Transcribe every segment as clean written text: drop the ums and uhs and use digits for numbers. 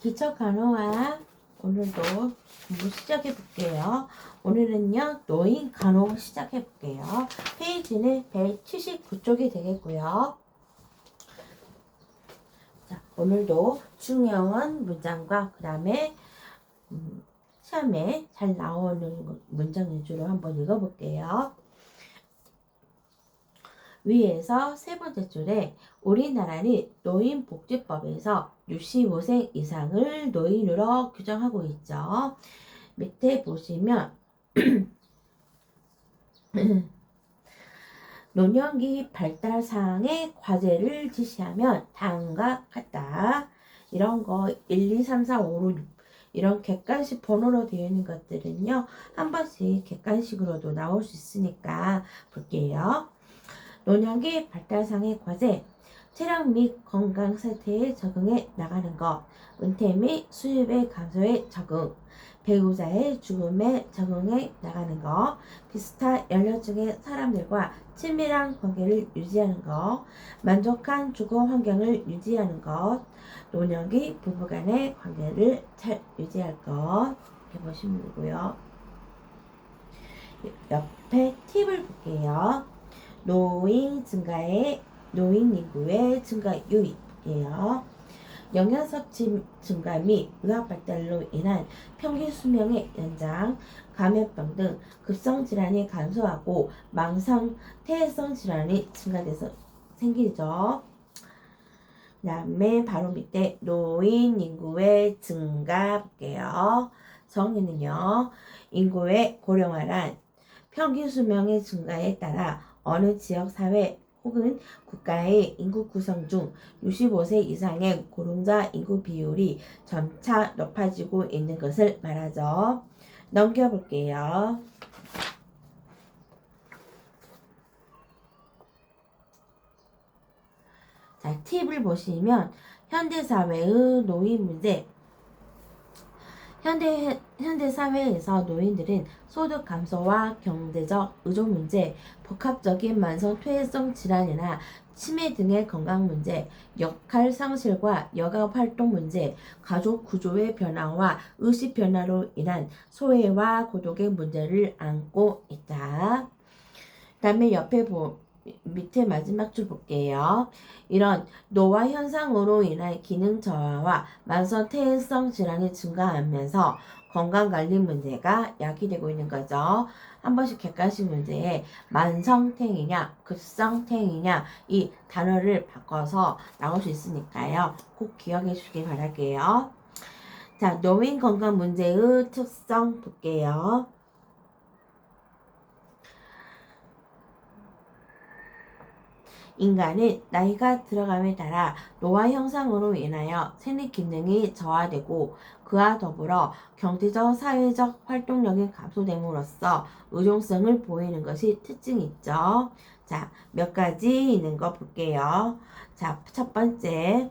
기초간호학 오늘도 공부 시작해 볼게요. 오늘은요 노인 간호 시작해 볼게요. 페이지는 179쪽이 되겠고요. 자, 오늘도 중요한 문장과 그 다음에 시험에 잘 나오는 문장 위주로 한번 읽어볼게요. 위에서 세 번째 줄에 우리나라는 노인복지법에서 65세 이상을 노인으로 규정하고 있죠. 밑에 보시면 노년기 발달사항의 과제를 지시하면 다음과 같다. 이런 거 1, 2, 3, 4, 5, 6 이런 객관식 번호로 되어 있는 것들은요. 한 번씩 객관식으로도 나올 수 있으니까 볼게요. 노년기 발달상의 과제, 체력 및 건강 상태에 적응해 나가는 것, 은퇴 및 수입의 감소에 적응, 배우자의 죽음에 적응해 나가는 것, 비슷한 연령층의 사람들과 친밀한 관계를 유지하는 것, 만족한 주거 환경을 유지하는 것, 노년기 부부 간의 관계를 잘 유지할 것, 이렇게 보시면 되고요. 옆에 팁을 볼게요. 노인 인구의 증가 요인이에요. 영양 섭취 증가 및 의학 발달로 인한 평균 수명의 연장, 감염병 등 급성 질환이 감소하고 망성 퇴행성 질환이 증가돼서 생기죠. 그 다음에 바로 밑에 노인 인구의 증가 볼게요. 정의는요. 인구의 고령화란 평균 수명의 증가에 따라 어느 지역 사회 혹은 국가의 인구 구성 중 65세 이상의 고령자 인구 비율이 점차 높아지고 있는 것을 말하죠. 넘겨볼게요. 자, 팁을 보시면 현대사회의 노인 문제, 현대 사회에서 노인들은 소득 감소와 경제적 의존 문제, 복합적인 만성 퇴행성 질환이나 치매 등의 건강 문제, 역할 상실과 여가 활동 문제, 가족 구조의 변화와 의식 변화로 인한 소외와 고독의 문제를 안고 있다. 그 다음에 밑에 마지막 줄 볼게요. 이런 노화 현상으로 인한 기능 저하와 만성 퇴행성 질환이 증가하면서 건강관리 문제가 야기되고 있는 거죠. 한 번씩 객관식 문제에 만성퇴행이냐 급성퇴행이냐 이 단어를 바꿔서 나올 수 있으니까요. 꼭 기억해 주시기 바랄게요. 자, 노인 건강 문제의 특성 볼게요. 인간은 나이가 들어감에 따라 노화 현상으로 인하여 생리 기능이 저하되고 그와 더불어 경제적 사회적 활동력이 감소됨으로써 의존성을 보이는 것이 특징이 있죠. 자, 몇 가지 있는 거 볼게요. 자, 첫 번째.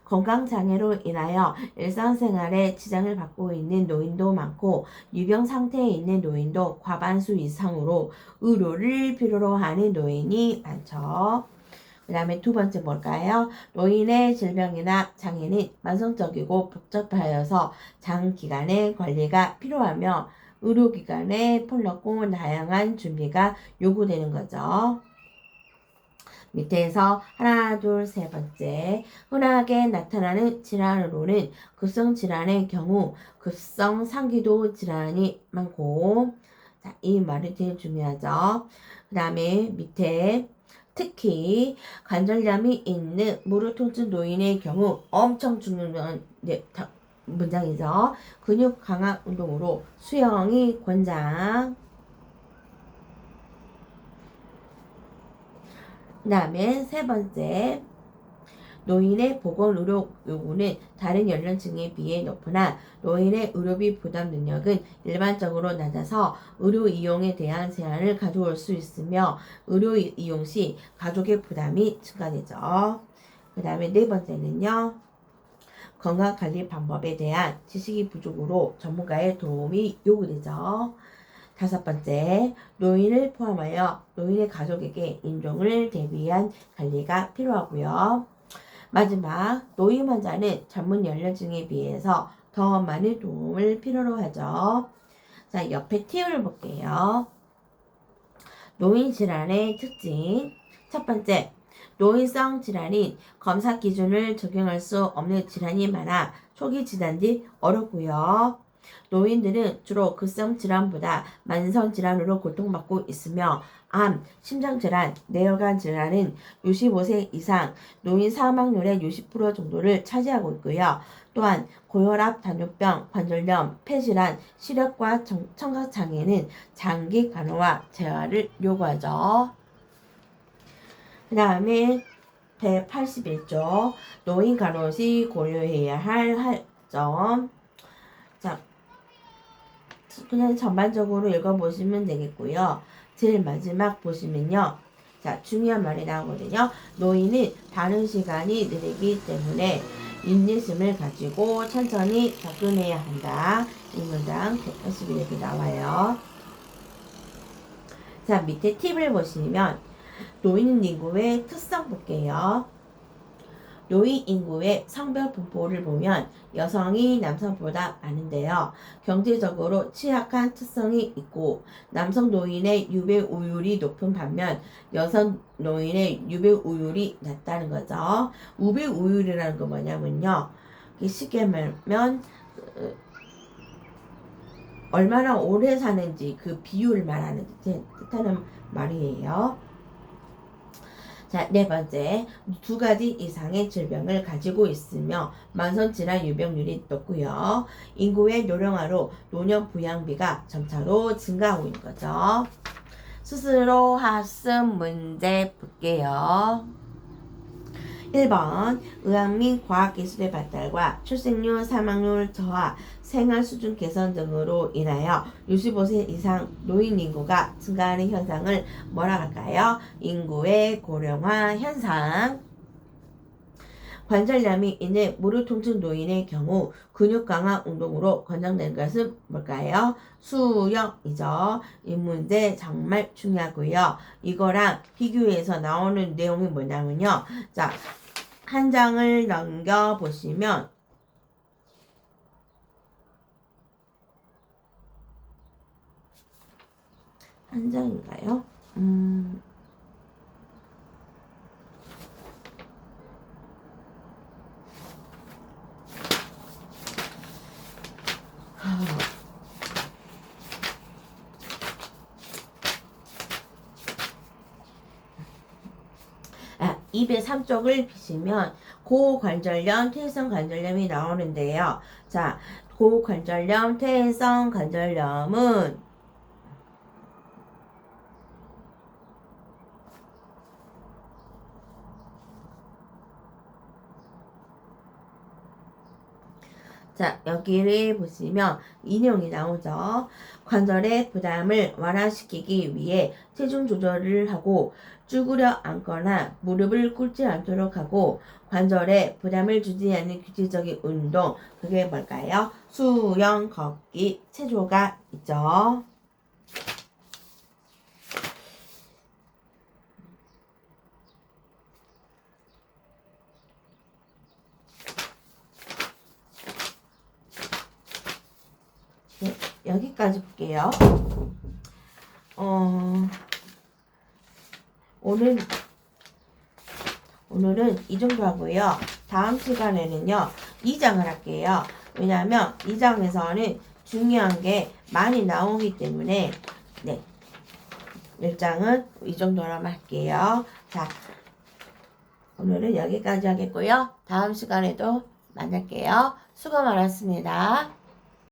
건강장애로 인하여 일상생활에 지장을 받고 있는 노인도 많고 유병 상태에 있는 노인도 과반수 이상으로 의료를 필요로 하는 노인이 많죠. 그 다음에 두 번째 뭘까요? 노인의 질병이나 장애는 만성적이고 복잡하여서 장기간의 관리가 필요하며 의료기관의 폭넓고 다양한 준비가 요구되는 거죠. 밑에서 하나, 둘, 세 번째. 흔하게 나타나는 질환으로는 급성 질환의 경우 급성 상기도 질환이 많고, 자, 이 말이 되게 중요하죠. 그 다음에 밑에 특히 관절염이 있는 무릎 통증 노인의 경우 엄청 중요한 문장이죠. 근육 강화 운동으로 수영이 권장. 그 다음에 세 번째, 노인의 보건의료 요구는 다른 연령층에 비해 높으나 노인의 의료비 부담 능력은 일반적으로 낮아서 의료 이용에 대한 제한을 가져올 수 있으며 의료 이용 시 가족의 부담이 증가되죠. 그 다음에 네 번째는요. 건강관리 방법에 대한 지식이 부족으로 전문가의 도움이 요구되죠. 다섯 번째, 노인을 포함하여 노인의 가족에게 임종을 대비한 관리가 필요하고요. 마지막, 노인 환자는 전문 연령층에 비해서 더 많은 도움을 필요로 하죠. 자, 옆에 팁을 볼게요. 노인 질환의 특징. 첫 번째, 노인성 질환인 검사 기준을 적용할 수 없는 질환이 많아 초기 진단이 어렵고요. 노인들은 주로 급성 질환보다 만성 질환으로 고통받고 있으며 암, 심장질환, 뇌혈관 질환은 65세 이상 노인 사망률의 60% 정도를 차지하고 있고요. 또한 고혈압, 당뇨병, 관절염, 폐질환, 시력과 청각장애는 장기 간호와 재활을 요구하죠. 그 다음에 181조 노인 간호 시 고려해야 할 점. 자, 그냥 전반적으로 읽어보시면 되겠고요. 제일 마지막 보시면요. 자, 중요한 말이 나오거든요. 노인은 다른 시간이 느리기 때문에 인내심을 가지고 천천히 접근해야 한다. 이 문장 181에 나와요. 자, 밑에 팁을 보시면 노인 인구의 특성 볼게요. 노인 인구의 성별 분포를 보면 여성이 남성보다 많은데요. 경제적으로 취약한 특성이 있고 남성 노인의 유배 우율이 높은 반면 여성 노인의 유배 우율이 낮다는 거죠. 우배 우율이라는 거 뭐냐면요. 쉽게 말하면 얼마나 오래 사는지 그 비율을 말하는 뜻하는 말이에요. 자, 네 번째, 두 가지 이상의 질병을 가지고 있으며 만성질환 유병률이 높고요. 인구의 요령화로 노년 부양비가 점차로 증가하고 있는 거죠. 스스로 학습 문제 볼게요. 1번 의학 및 과학기술의 발달과 출생률, 사망률 저하, 생활 수준 개선 등으로 인하여 65세 이상 노인 인구가 증가하는 현상을 뭐라 할까요? 인구의 고령화 현상. 관절염이 있는 무릎 통증 노인의 경우 근육 강화 운동으로 권장되는 것은 뭘까요? 수영이죠. 이 문제 정말 중요하고요. 이거랑 비교해서 나오는 내용이 뭐냐면요. 자, 한 장을 넘겨 보시면 한 장인가요? 입의 3쪽을 비시면 고관절염, 퇴행성 관절염이 나오는데요. 자, 고관절염, 퇴행성 관절염은 자, 여기를 보시면 이 내용이 나오죠. 관절의 부담을 완화시키기 위해 체중 조절을 하고 쭈그려 앉거나 무릎을 꿇지 않도록 하고 관절에 부담을 주지 않는 규칙적인 운동, 그게 뭘까요? 수영, 걷기, 체조가 있죠. 네, 여기까지 볼게요. 오늘은 이 정도 하고요. 다음 시간에는요, 2장을 할게요. 왜냐하면 2장에서는 중요한 게 많이 나오기 때문에, 네, 1장은 이 정도로만 할게요. 자, 오늘은 여기까지 하겠고요. 다음 시간에도 만날게요. 수고 많았습니다.